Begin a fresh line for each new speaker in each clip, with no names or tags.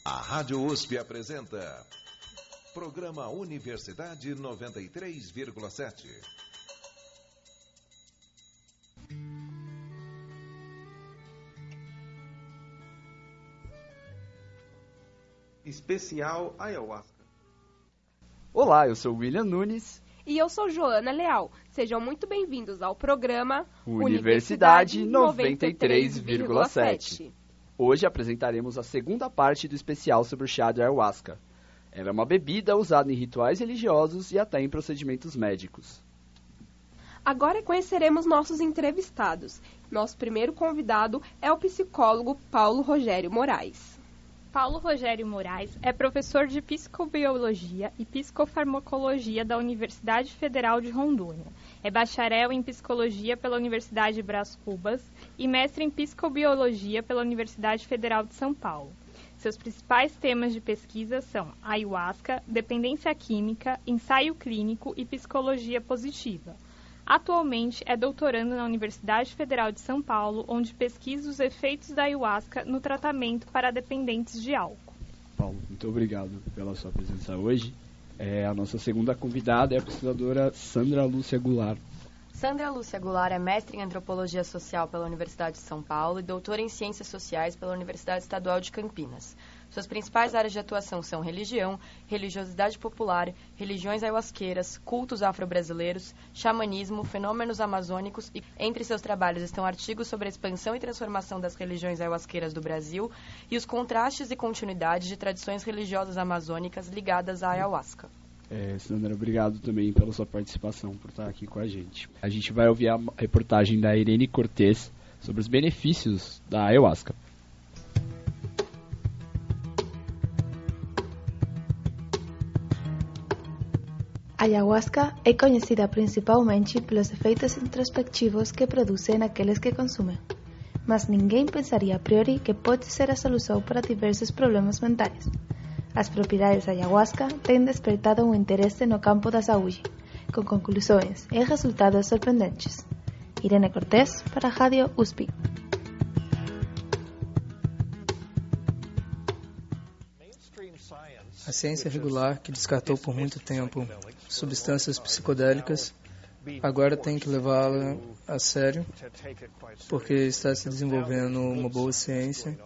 A Rádio USP apresenta Programa Universidade 93,7.
Especial Ayahuasca.
Olá, eu sou William Nunes.
E eu sou Joana Leal. Sejam muito bem-vindos ao programa
Universidade 93,7. Hoje apresentaremos a segunda parte do especial sobre o chá de ayahuasca. Ela é uma bebida usada em rituais religiosos e até em procedimentos médicos.
Agora conheceremos nossos entrevistados. Nosso primeiro convidado é o psicólogo Paulo Rogério Moraes.
Paulo Rogério Moraes é professor de psicobiologia e psicofarmacologia da Universidade Federal de Rondônia. É bacharel em psicologia pela Universidade Brás Cubas e mestre em psicobiologia pela Universidade Federal de São Paulo. Seus principais temas de pesquisa são ayahuasca, dependência química, ensaio clínico e psicologia positiva. Atualmente é doutorando na Universidade Federal de São Paulo, onde pesquisa os efeitos da ayahuasca no tratamento para dependentes de álcool.
Paulo, muito obrigado pela sua presença hoje. A nossa segunda convidada é a pesquisadora Sandra Lúcia Goulart.
Sandra Lúcia Goulart é mestre em Antropologia Social pela Universidade de São Paulo e doutora em Ciências Sociais pela Universidade Estadual de Campinas. Suas principais áreas de atuação são religião, religiosidade popular, religiões ayahuasqueiras, cultos afro-brasileiros, xamanismo, fenômenos amazônicos e entre seus trabalhos estão artigos sobre a expansão e transformação das religiões ayahuasqueiras do Brasil e os contrastes e continuidades de tradições religiosas amazônicas ligadas à ayahuasca.
Sandra, obrigado também pela sua participação, por estar aqui com a gente. A gente vai ouvir a reportagem da Irene Cortez sobre os benefícios da ayahuasca.
A ayahuasca é conhecida principalmente pelos efeitos introspectivos que produce naqueles que consumem, mas ninguém pensaria a priori que pode ser a solução para diversos problemas mentais. As propriedades da ayahuasca têm despertado um interesse no campo da saúde, com conclusões e resultados surpreendentes. Irene Cortez, para a Rádio USP.
A ciência regular, que descartou por muito tempo substâncias psicodélicas, agora tem que levá-la a sério, porque está se desenvolvendo uma boa ciência,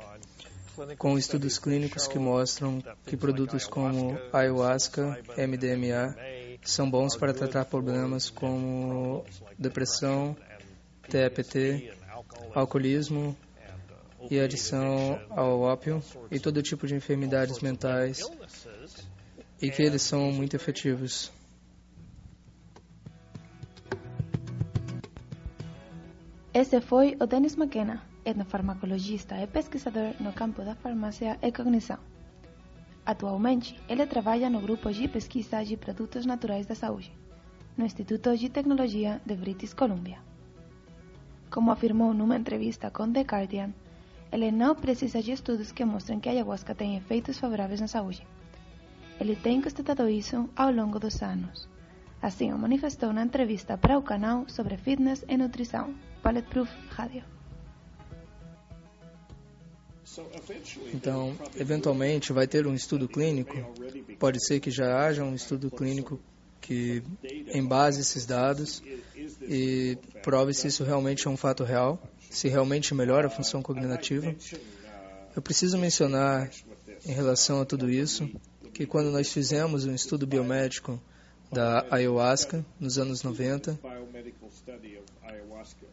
com estudos clínicos que mostram que produtos como ayahuasca, MDMA, são bons para tratar problemas como depressão, TEPT, alcoolismo e adição ao ópio e todo tipo de enfermidades mentais, e que eles são muito efetivos.
Esse foi o Dennis McKenna, etnofarmacologista e pesquisador no campo da farmácia e cognição. Atualmente, ele trabalha no grupo de pesquisa de produtos naturais da saúde, no Instituto de Tecnologia de British Columbia. Como afirmou numa entrevista com The Guardian, ele não precisa de estudos que mostrem que a ayahuasca tem efeitos favoráveis na saúde. Ele tem constatado isso ao longo dos anos. Assim o manifestou na entrevista para o canal sobre fitness e nutrição, Bulletproof Radio.
Então, eventualmente vai ter um estudo clínico, pode ser que já haja um estudo clínico que embase esses dados e prove se isso realmente é um fato real, se realmente melhora a função cognitiva. Eu preciso mencionar, em relação a tudo isso, que quando nós fizemos um estudo biomédico da ayahuasca, nos anos 90,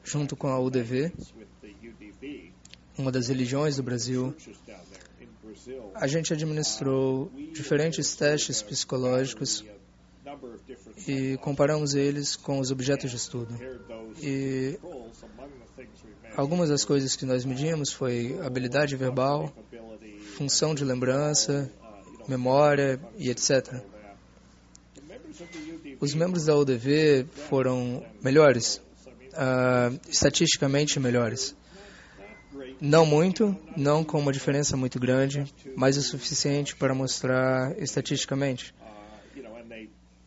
junto com a UDV, uma das religiões do Brasil, a gente administrou diferentes testes psicológicos e comparamos eles com os objetos de estudo. E algumas das coisas que nós medimos foi habilidade verbal, função de lembrança, memória e etc. Os membros da UDV foram melhores, estatisticamente melhores. Não muito, não com uma diferença muito grande, mas o suficiente para mostrar estatisticamente.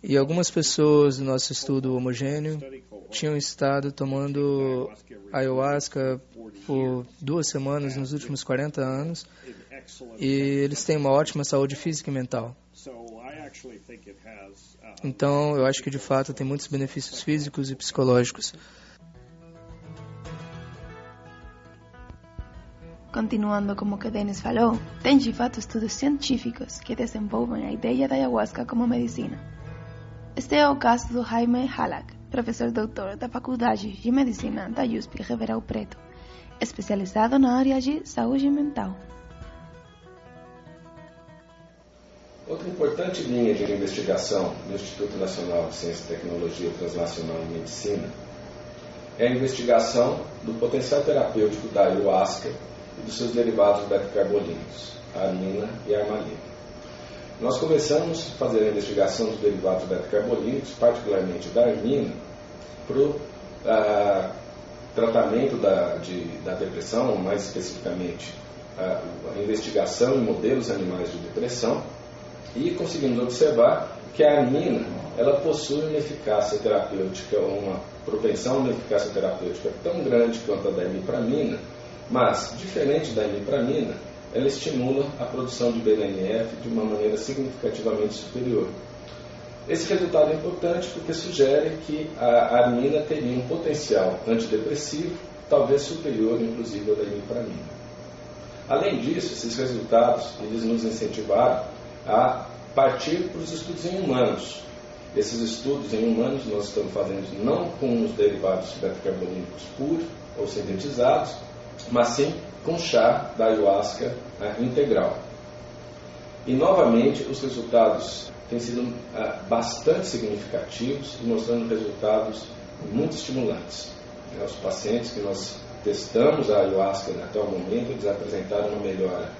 E algumas pessoas do nosso estudo homogêneo tinham estado tomando ayahuasca por 2 semanas nos últimos 40 anos e eles têm uma ótima saúde física e mental. Então, eu acho que de fato tem muitos benefícios físicos e psicológicos.
Continuando como que Denis falou, tem de fato estudos científicos que desenvolvem a ideia da ayahuasca como medicina. Este é o caso do Jaime Halak, professor doutor da Faculdade de Medicina da USP Ribeirão Preto, especializado na área de saúde mental.
Outra importante linha de investigação do Instituto Nacional de Ciência e Tecnologia Transnacional em Medicina é a investigação do potencial terapêutico da ayahuasca e dos seus derivados beta-carbolínicos, a armina e a armalina. Nós começamos a fazer a investigação dos derivados beta-carbolínicos, particularmente da armina, para o tratamento da depressão, mais especificamente a investigação em modelos animais de depressão, e conseguimos observar que a armina ela possui uma eficácia terapêutica, uma propensão a uma eficácia terapêutica tão grande quanto a da imipramina, mas, diferente da imipramina, ela estimula a produção de BDNF de uma maneira significativamente superior. Esse resultado é importante porque sugere que a armina teria um potencial antidepressivo, talvez superior, inclusive, ao da imipramina. Além disso, esses resultados eles nos incentivaram a partir para os estudos em humanos. Esses estudos em humanos nós estamos fazendo não com os derivados beta-carbolínicos puros ou sintetizados, mas sim com chá da ayahuasca integral. E novamente os resultados têm sido bastante significativos e mostrando resultados muito estimulantes. Os pacientes que nós testamos a ayahuasca até o momento, eles apresentaram uma melhora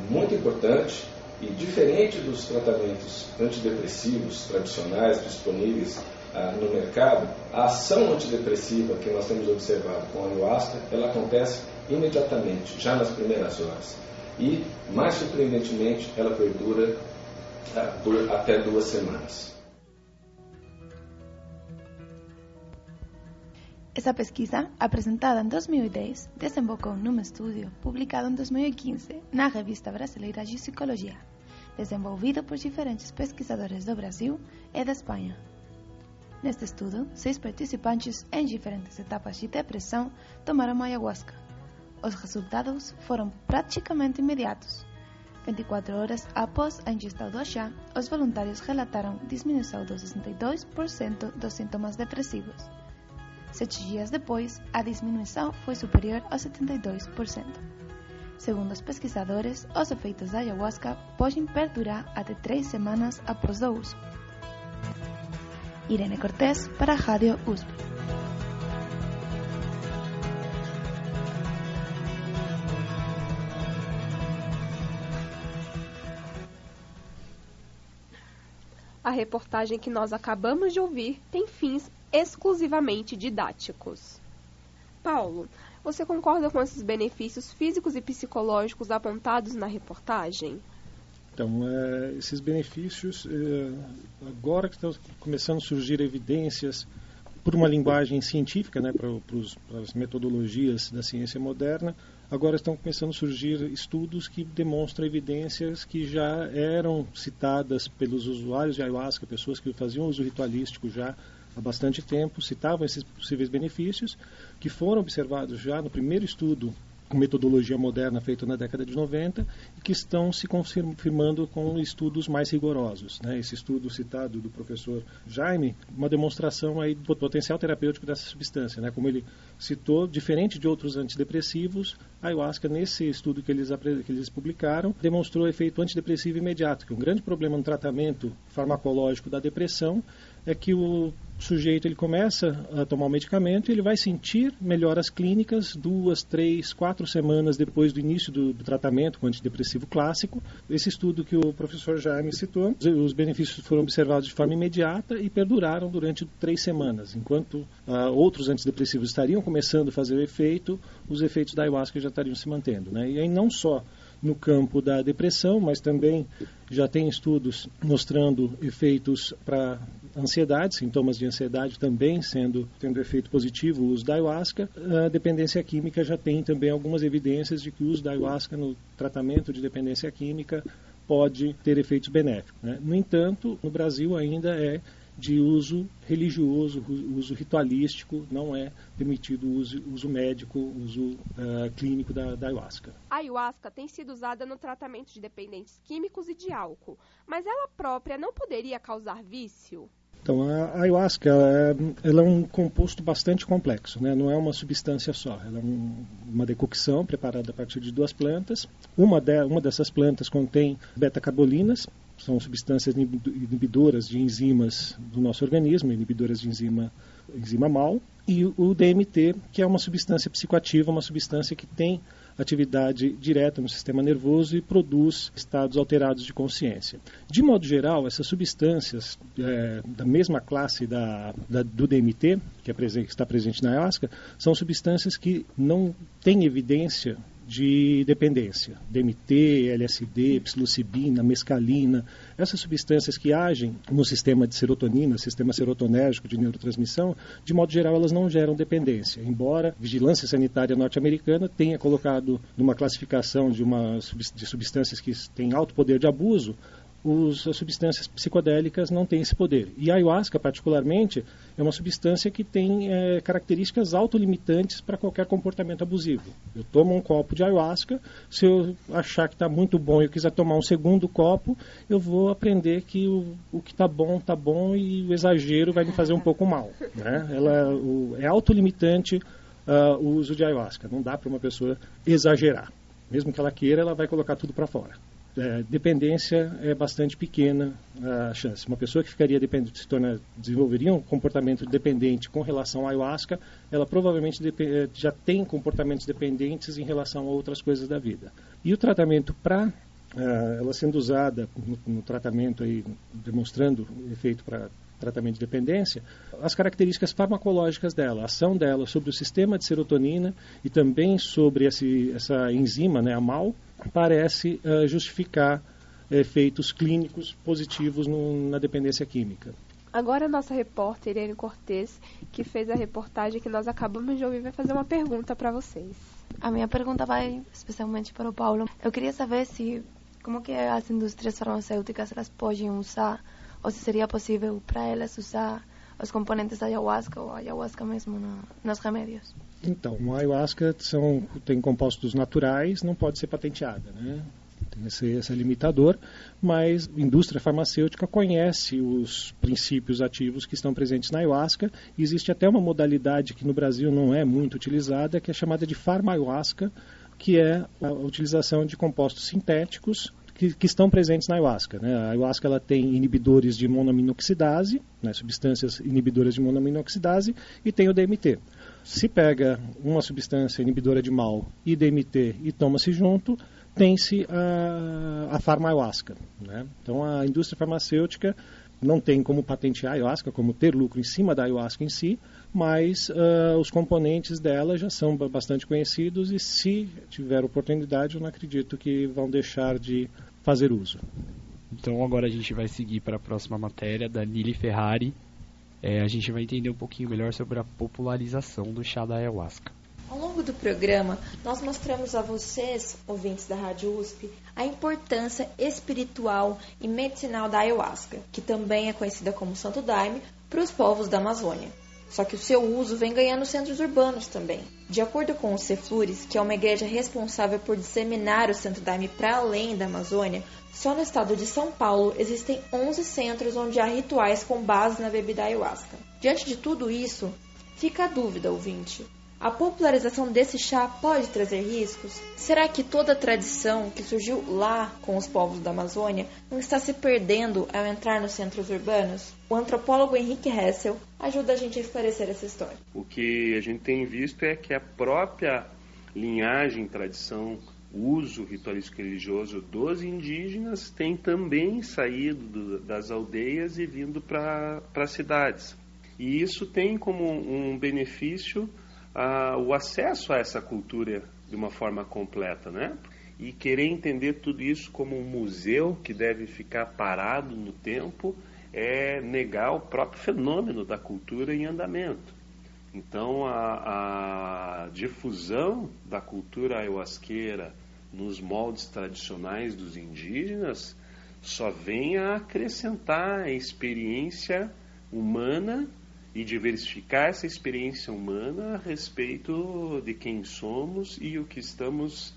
muito importante e diferente dos tratamentos antidepressivos tradicionais disponíveis no mercado, a ação antidepressiva que nós temos observado com a ayahuasca, ela acontece imediatamente, já nas primeiras horas. E, mais surpreendentemente, ela perdura por até 2 semanas.
Essa pesquisa, apresentada em 2010, desembocou num estudo publicado em 2015 na Revista Brasileira de Psicologia, desenvolvido por diferentes pesquisadores do Brasil e da Espanha. Neste estudo, 6 participantes em diferentes etapas de depressão tomaram ayahuasca. Os resultados foram praticamente imediatos. 24 horas após a ingestão do chá, os voluntários relataram diminuição de 62% dos sintomas depressivos. 7 dias depois, a diminuição foi superior a 72%. Segundo os pesquisadores, os efeitos da ayahuasca podem perdurar até 3 semanas após o uso. Irene Cortés, para a Rádio USP.
A reportagem que nós acabamos de ouvir tem fins exclusivamente didáticos. Paulo, você concorda com esses benefícios físicos e psicológicos apontados na reportagem?
Então, esses benefícios, agora que estão começando a surgir evidências por uma linguagem científica, né, para as metodologias da ciência moderna, agora estão começando a surgir estudos que demonstram evidências que já eram citadas pelos usuários de ayahuasca, pessoas que faziam uso ritualístico já há bastante tempo, citavam esses possíveis benefícios, que foram observados já no primeiro estudo com metodologia moderna feita na década de 90 e que estão se confirmando com estudos mais rigorosos, né? Esse estudo citado do professor Jaime, uma demonstração aí do potencial terapêutico dessa substância, né? Como ele citou, diferente de outros antidepressivos, a ayahuasca, nesse estudo que eles publicaram, demonstrou efeito antidepressivo imediato, que um grande problema no tratamento farmacológico da depressão é que o sujeito ele começa a tomar o medicamento e ele vai sentir melhoras clínicas 2, 3, 4 semanas depois do início do tratamento com antidepressivo clássico. Esse estudo que o professor Jaime citou, os benefícios foram observados de forma imediata e perduraram durante 3 semanas. Enquanto outros antidepressivos estariam começando a fazer efeito, os efeitos da ayahuasca já estariam se mantendo, né? E aí não só no campo da depressão, mas também já tem estudos mostrando efeitos para ansiedade, sintomas de ansiedade também tendo efeito positivo o uso da ayahuasca. A dependência química já tem também algumas evidências de que o uso da ayahuasca no tratamento de dependência química pode ter efeitos benéficos, né? No entanto, no Brasil ainda é de uso religioso, uso ritualístico, não é permitido o uso médico, uso clínico da ayahuasca.
A ayahuasca tem sido usada no tratamento de dependentes químicos e de álcool, mas ela própria não poderia causar vício?
Então, a ayahuasca ela é um composto bastante complexo, né? Não é uma substância só, ela é uma decocção preparada a partir de 2 plantas. Uma dessas plantas contém beta-carbolinas, são substâncias inibidoras de enzimas do nosso organismo, inibidoras de enzima MAO, e o DMT, que é uma substância psicoativa, uma substância que tem atividade direta no sistema nervoso e produz estados alterados de consciência. De modo geral, essas substâncias da mesma classe do DMT, que está presente na ayahuasca, são substâncias que não têm evidência de dependência. DMT, LSD, psilocibina, mescalina, essas substâncias que agem no sistema de serotonina, sistema serotonérgico de neurotransmissão, de modo geral elas não geram dependência, embora a Vigilância Sanitária Norte-Americana tenha colocado numa classificação de substâncias que têm alto poder de abuso, as substâncias psicodélicas não têm esse poder. E a ayahuasca, particularmente, é uma substância que tem características autolimitantes para qualquer comportamento abusivo. Eu tomo um copo de ayahuasca, se eu achar que está muito bom e eu quiser tomar um segundo copo, eu vou aprender que o que está bom e o exagero vai me fazer um pouco mal, né? É autolimitante o uso de ayahuasca. Não dá para uma pessoa exagerar. Mesmo que ela queira, ela vai colocar tudo para fora. Dependência é bastante pequena a chance. Uma pessoa que ficaria dependente, desenvolveria um comportamento dependente com relação à ayahuasca, ela provavelmente já tem comportamentos dependentes em relação a outras coisas da vida. E o tratamento ela sendo usada no tratamento aí, demonstrando efeito para tratamento de dependência, as características farmacológicas dela, a ação dela sobre o sistema de serotonina e também sobre essa enzima, né, a MAO, parece justificar efeitos clínicos positivos na dependência química.
Agora a nossa repórter Irene Cortez, que fez a reportagem que nós acabamos de ouvir, vai fazer uma pergunta para vocês.
A minha pergunta vai especialmente para o Paulo. Eu queria saber como que as indústrias farmacêuticas elas podem usar, ou se seria possível para elas usar os componentes da ayahuasca ou a ayahuasca mesmo nos remédios.
Então, a ayahuasca tem compostos naturais, não pode ser patenteada, né? Tem esse limitador, mas a indústria farmacêutica conhece os princípios ativos que estão presentes na ayahuasca. E existe até uma modalidade que no Brasil não é muito utilizada, que é chamada de farma-ayahuasca, que é a utilização de compostos sintéticos que estão presentes na ayahuasca, né? A ayahuasca ela tem inibidores de monoaminoxidase, né, substâncias inibidoras de monoaminoxidase, e tem o DMT. Se pega uma substância inibidora de MAO e DMT e toma-se junto, tem-se a farma-ayahuasca, né? Então a indústria farmacêutica não tem como patentear a ayahuasca, como ter lucro em cima da ayahuasca em si, mas os componentes dela já são bastante conhecidos e se tiver oportunidade eu não acredito que vão deixar de fazer uso.
Então agora a gente vai seguir para a próxima matéria da Nili Ferrari. A gente vai entender um pouquinho melhor sobre a popularização do chá da ayahuasca.
Ao longo do programa, nós mostramos a vocês, ouvintes da Rádio USP, a importância espiritual e medicinal da ayahuasca, que também é conhecida como Santo Daime, para os povos da Amazônia. Só que o seu uso vem ganhando centros urbanos também. De acordo com os Ceflures, que é uma igreja responsável por disseminar o Santo Daime para além da Amazônia, só no estado de São Paulo existem 11 centros onde há rituais com base na bebida ayahuasca. Diante de tudo isso, fica a dúvida, ouvinte. A popularização desse chá pode trazer riscos? Será que toda a tradição que surgiu lá com os povos da Amazônia não está se perdendo ao entrar nos centros urbanos? O antropólogo Henrique Hessel ajuda a gente a esclarecer essa história.
O que a gente tem visto é que a própria linhagem, tradição, uso ritualístico religioso dos indígenas tem também saído das aldeias e vindo para as cidades. E isso tem como um benefício o acesso a essa cultura de uma forma completa, né? E querer entender tudo isso como um museu que deve ficar parado no tempo é negar o próprio fenômeno da cultura em andamento. Então, a difusão da cultura ayahuasqueira nos moldes tradicionais dos indígenas só vem a acrescentar a experiência humana e diversificar essa experiência humana a respeito de quem somos e o que estamos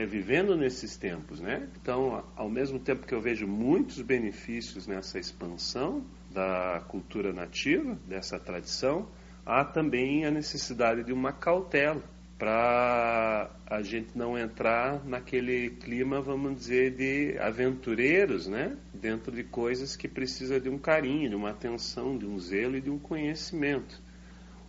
vivendo nesses tempos, né? Então, ao mesmo tempo que eu vejo muitos benefícios nessa expansão da cultura nativa, dessa tradição, há também a necessidade de uma cautela para a gente não entrar naquele clima, vamos dizer, de aventureiros, né? Dentro de coisas que precisam de um carinho, de uma atenção, de um zelo e de um conhecimento.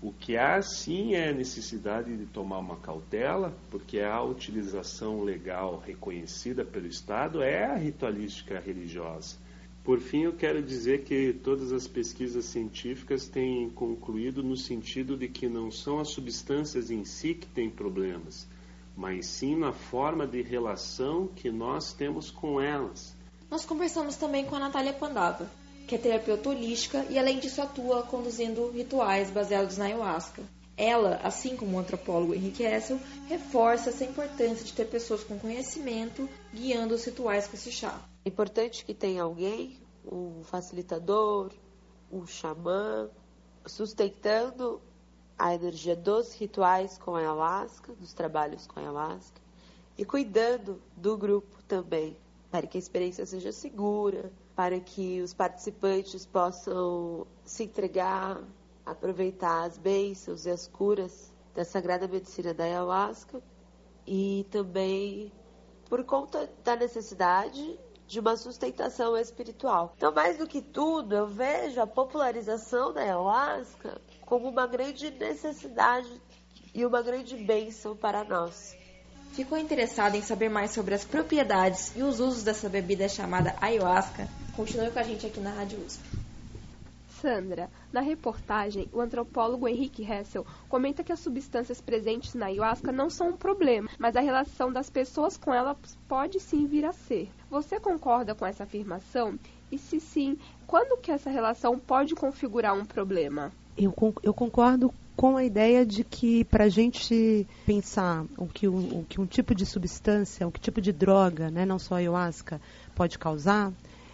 O que há, sim, é a necessidade de tomar uma cautela, porque a utilização legal reconhecida pelo Estado é a ritualística religiosa. Por fim, eu quero dizer que todas as pesquisas científicas têm concluído no sentido de que não são as substâncias em si que têm problemas, mas sim na forma de relação que nós temos com elas.
Nós conversamos também com a Natália Pandava, que é terapeuta holística e, além disso, atua conduzindo rituais baseados na ayahuasca. Ela, assim como o antropólogo Henrique Hessel, reforça essa importância de ter pessoas com conhecimento guiando os rituais com esse chá.
É importante que tenha alguém, um facilitador, um xamã, sustentando a energia dos rituais com a ayahuasca, dos trabalhos com a ayahuasca, e cuidando do grupo também, para que a experiência seja segura, para que os participantes possam se entregar, aproveitar as bênçãos e as curas da Sagrada Medicina da Ayahuasca, e também por conta da necessidade de uma sustentação espiritual. Então, mais do que tudo, eu vejo a popularização da Ayahuasca como uma grande necessidade e uma grande bênção para nós.
Ficou interessado em saber mais sobre as propriedades e os usos dessa bebida chamada ayahuasca? Continue com a gente aqui na Rádio USP.
Sandra, na reportagem, o antropólogo Henrique Hessel comenta que as substâncias presentes na ayahuasca não são um problema, mas a relação das pessoas com elas pode sim vir a ser. Você concorda com essa afirmação? E se sim, quando que essa relação pode configurar um problema?
Eu concordo com a ideia de que para a gente pensar o que um tipo de substância, o que tipo de droga, né, não só a ayahuasca, pode causar,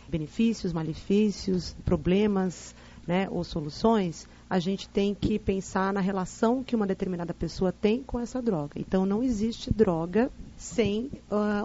benefícios, malefícios, problemas, né, ou soluções, a gente tem que pensar na relação que uma determinada pessoa tem com essa droga. Então, não existe droga sem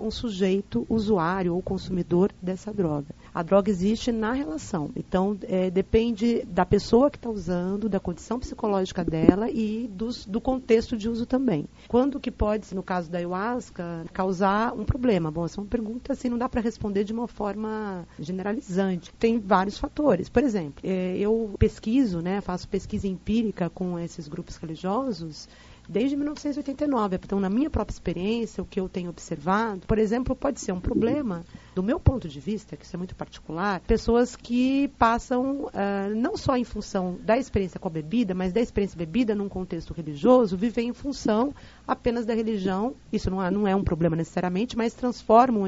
um sujeito usuário ou consumidor dessa droga. A droga existe na relação. Então, depende da pessoa que está usando, da condição psicológica dela e do contexto de uso também. Quando que pode, no caso da ayahuasca, causar um problema? Bom, essa é uma pergunta assim, não dá para responder de uma forma generalizante. Tem vários fatores. Por exemplo, eu pesquiso, né, faço pesquisa empírica com esses grupos religiosos desde 1989. Então, na minha própria experiência, o que eu tenho observado, por exemplo, pode ser um problema, do meu ponto de vista, que isso é muito particular, pessoas que passam, não só em função da experiência com a bebida, mas da experiência bebida num contexto religioso, vivem em função apenas da religião. Isso não é um problema necessariamente, mas transformam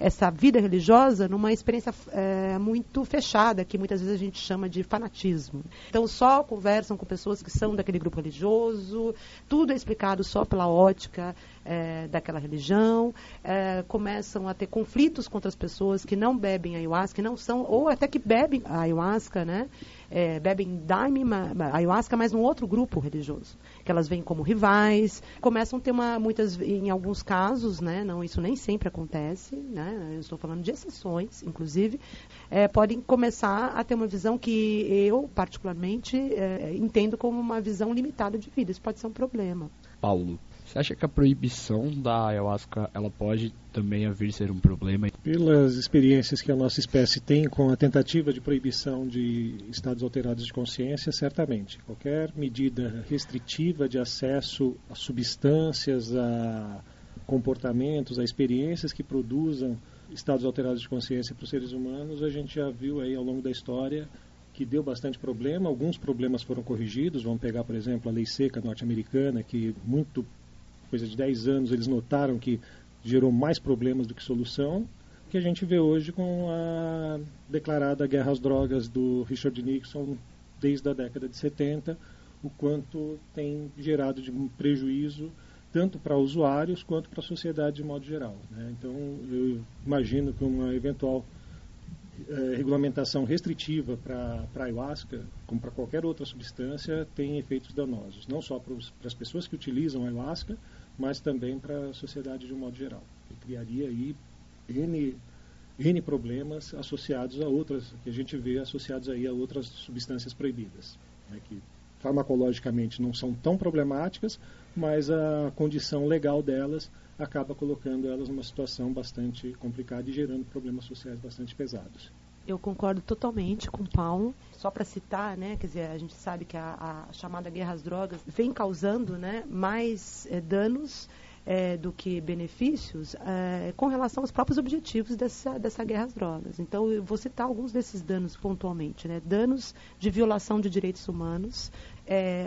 essa vida religiosa numa experiência muito fechada, que muitas vezes a gente chama de fanatismo. Então, só conversam com pessoas que são daquele grupo religioso, tudo é explicado só pela ótica daquela religião, começam a ter conflitos com outras pessoas que não bebem ayahuasca, que não são, ou até que bebem a ayahuasca, né? Bebem daime, ayahuasca, mas num outro grupo religioso, que elas veem como rivais, começam a ter em alguns casos, né? Não, isso nem sempre acontece, né? Eu estou falando de exceções, inclusive, podem começar a ter uma visão que eu, particularmente, entendo como uma visão limitada de vida. Isso pode ser um problema.
Paulo, você acha que a proibição da ayahuasca ela pode também vir a ser um problema?
Pelas experiências que a nossa espécie tem com a tentativa de proibição de estados alterados de consciência, certamente. Qualquer medida restritiva de acesso a substâncias, a comportamentos, a experiências que produzam estados alterados de consciência para os seres humanos, a gente já viu aí ao longo da história que deu bastante problema. Alguns problemas foram corrigidos. Vamos pegar, por exemplo, a lei seca norte-americana, que coisa de 10 anos, eles notaram que gerou mais problemas do que solução. que a gente vê hoje com a declarada guerra às drogas do Richard Nixon desde a década de 70, o quanto tem gerado de um prejuízo tanto para usuários quanto para a sociedade de modo geral, né? Então, eu imagino que uma eventual regulamentação restritiva para a ayahuasca, como para qualquer outra substância, tem efeitos danosos, não só para as pessoas que utilizam a ayahuasca, mas também para a sociedade de um modo geral. E criaria aí N problemas associados a outras, que a gente vê associados aí a outras substâncias proibidas, né, que farmacologicamente não são tão problemáticas, mas a condição legal delas acaba colocando elas numa situação bastante complicada e gerando problemas sociais bastante pesados.
Eu concordo totalmente com o Paulo. Só para citar, né, quer dizer, a gente sabe que a chamada guerra às drogas vem causando, né, mais danos do que benefícios com relação aos próprios objetivos dessa guerra às drogas. Então, eu vou citar alguns desses danos pontualmente, né? Danos de violação de direitos humanos,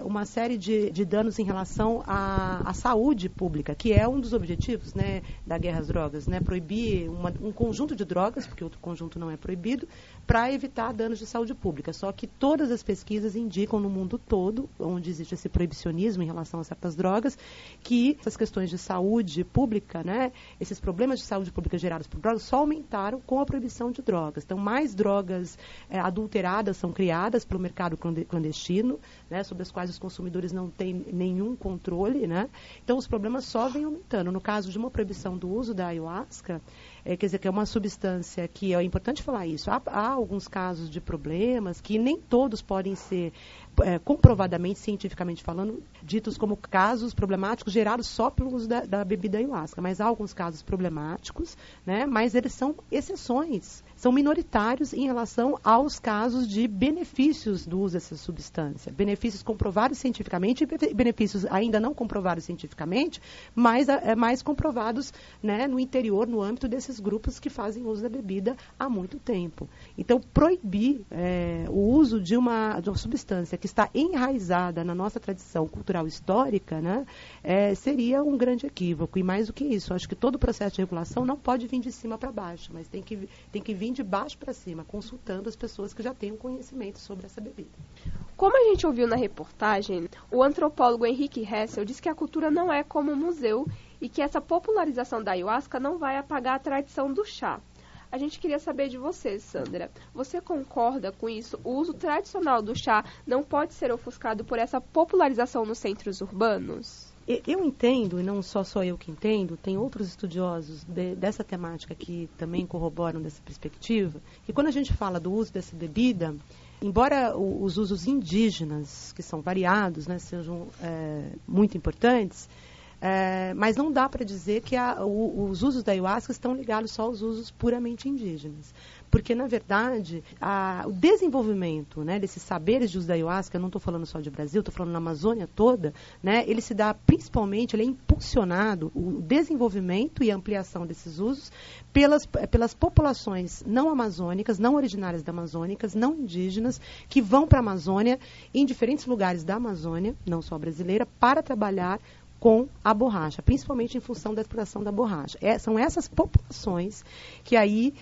uma série de danos em relação à saúde pública, que é um dos objetivos, né, da guerra às drogas, né? Proibir um conjunto de drogas, porque outro conjunto não é proibido, para evitar danos de saúde pública. Só que todas as pesquisas indicam no mundo todo, onde existe esse proibicionismo em relação a certas drogas, que essas questões de saúde pública, né, esses problemas de saúde pública gerados por drogas, só aumentaram com a proibição de drogas. Então, mais drogas adulteradas são criadas pelo mercado clandestino, né, sobre as quais os consumidores não têm nenhum controle, né? Então, os problemas só vêm aumentando. No caso de uma proibição do uso da ayahuasca, quer dizer, que é uma substância que é importante falar isso. Há alguns casos de problemas que nem todos podem ser comprovadamente, cientificamente falando, ditos como casos problemáticos gerados só pelo uso da bebida ayahuasca. Mas há alguns casos problemáticos, né? Mas eles são exceções, são minoritários em relação aos casos de benefícios do uso dessa substância. Benefícios comprovados cientificamente e benefícios ainda não comprovados cientificamente, mas mais comprovados, né, no interior, no âmbito desses grupos que fazem uso da bebida há muito tempo. Então, proibir o uso de uma substância que está enraizada na nossa tradição cultural histórica, né, seria um grande equívoco. E mais do que isso, acho que todo o processo de regulação não pode vir de cima para baixo, mas tem que vir de baixo para cima, consultando as pessoas que já têm um conhecimento sobre essa bebida.
Como a gente ouviu na reportagem, o antropólogo Henrique Hessel diz que a cultura não é como um museu e que essa popularização da ayahuasca não vai apagar a tradição do chá. A gente queria saber de você, Sandra. Você concorda com isso? O uso tradicional do chá não pode ser ofuscado por essa popularização nos centros urbanos?
Eu entendo, e não só eu que entendo, tem outros estudiosos dessa temática que também corroboram dessa perspectiva, que quando a gente fala do uso dessa bebida, embora os usos indígenas, que são variados, né, sejam muito importantes, mas não dá para dizer que os usos da ayahuasca estão ligados só aos usos puramente indígenas. Porque, na verdade, o desenvolvimento, né, desses saberes de uso da ayahuasca, eu não estou falando só de Brasil, estou falando na Amazônia toda, né, ele se dá principalmente, ele é impulsionado, o desenvolvimento e a ampliação desses usos pelas populações não amazônicas, não originárias da Amazônica, não indígenas, que vão para a Amazônia, em diferentes lugares da Amazônia, não só brasileira, para trabalhar com a borracha, principalmente em função da exploração da borracha. São essas populações que aí,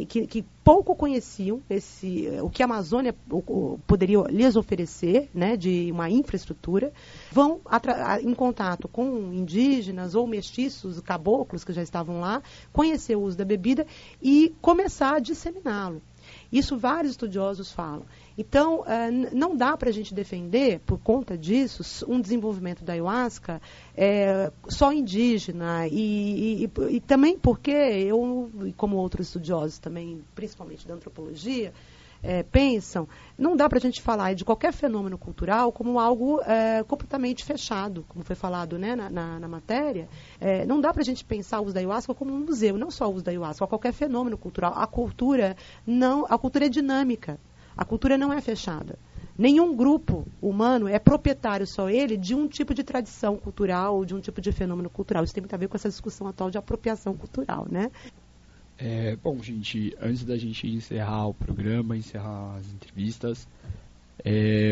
que pouco conheciam o que a Amazônia poderia lhes oferecer, né, de uma infraestrutura, vão em contato com indígenas ou mestiços, caboclos que já estavam lá, conhecer o uso da bebida e começar a disseminá-lo. Isso vários estudiosos falam. Então, não dá para a gente defender, por conta disso, um desenvolvimento da ayahuasca só indígena. E também porque eu, como outros estudiosos também, principalmente da antropologia, pensam, não dá para a gente falar de qualquer fenômeno cultural como algo completamente fechado, como foi falado, né, na matéria. Não dá para a gente pensar o uso da ayahuasca como um museu, não só o uso da ayahuasca, qualquer fenômeno cultural. A cultura é dinâmica, a cultura não é fechada. Nenhum grupo humano é proprietário, só ele, de um tipo de tradição cultural ou de um tipo de fenômeno cultural. Isso tem muito a ver com essa discussão atual de apropriação cultural, né?
Bom, gente, antes da gente encerrar o programa, encerrar as entrevistas,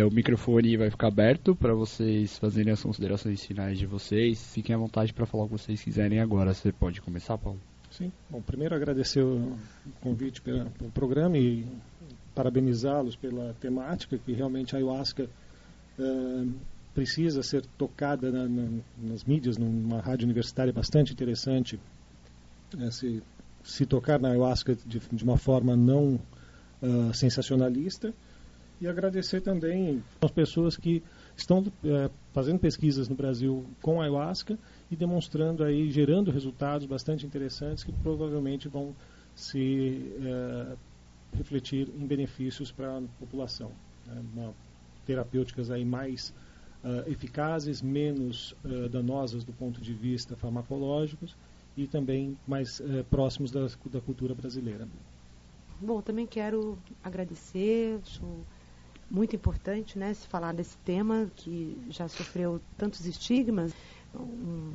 o microfone vai ficar aberto para vocês fazerem as considerações finais de vocês. Fiquem à vontade para falar o que vocês quiserem agora. Você pode começar, Paulo?
Sim. Bom, primeiro agradecer o convite pelo programa e parabenizá-los pela temática, que realmente a ayahuasca precisa ser tocada nas mídias, numa rádio universitária bastante interessante. Se tocar na ayahuasca de uma forma não sensacionalista, e agradecer também as pessoas que estão fazendo pesquisas no Brasil com a ayahuasca e demonstrando aí, gerando resultados bastante interessantes que provavelmente vão se refletir em benefícios para a população, terapêuticas aí mais eficazes, menos danosas do ponto de vista farmacológico e também mais próximos da cultura brasileira.
Bom, também quero agradecer, acho muito importante, né, se falar desse tema que já sofreu tantos estigmas, um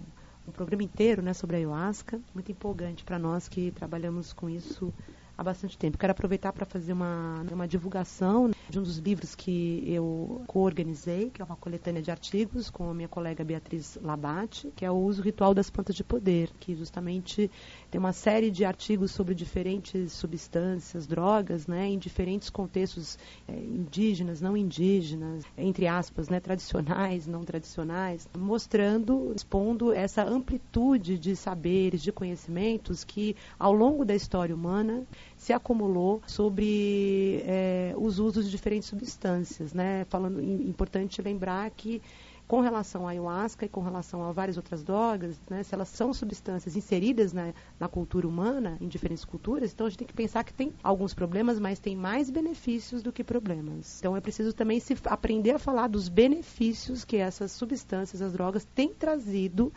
programa inteiro, né, sobre a ayahuasca, muito empolgante para nós que trabalhamos com isso há bastante tempo. Quero aproveitar para fazer uma divulgação de um dos livros que eu co-organizei, que é uma coletânea de artigos com a minha colega Beatriz Labate, que é o uso ritual das plantas de poder, que justamente tem uma série de artigos sobre diferentes substâncias, drogas, né, em diferentes contextos indígenas, não indígenas, entre aspas, né, tradicionais, não tradicionais, mostrando, expondo essa amplitude de saberes, de conhecimentos que ao longo da história humana se acumulou sobre os usos de diferentes substâncias, né? Falando, importante lembrar que com relação à ayahuasca e com relação a várias outras drogas, né, se elas são substâncias inseridas na cultura humana, em diferentes culturas, então a gente tem que pensar que tem alguns problemas, mas tem mais benefícios do que problemas. Então é preciso também aprender a falar dos benefícios que essas substâncias, as drogas, têm trazido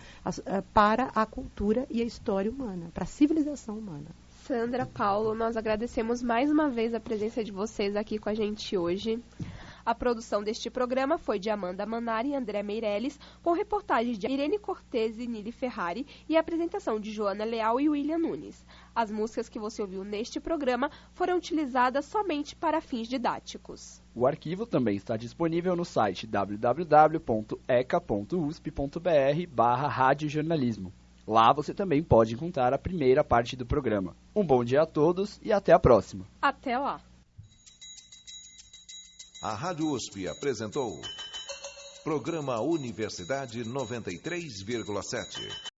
para a cultura e a história humana, para a civilização humana.
Sandra, Paulo, nós agradecemos mais uma vez a presença de vocês aqui com a gente hoje. A produção deste programa foi de Amanda Manari e André Meirelles, com reportagens de Irene Cortez e Nili Ferrari e a apresentação de Joana Leal e William Nunes. As músicas que você ouviu neste programa foram utilizadas somente para fins didáticos.
O arquivo também está disponível no site www.eca.usp.br/radiojornalismo. Lá você também pode encontrar a primeira parte do programa. Um bom dia a todos e até a próxima.
Até lá.
A Rádio USP apresentou Programa Universidade 93,7.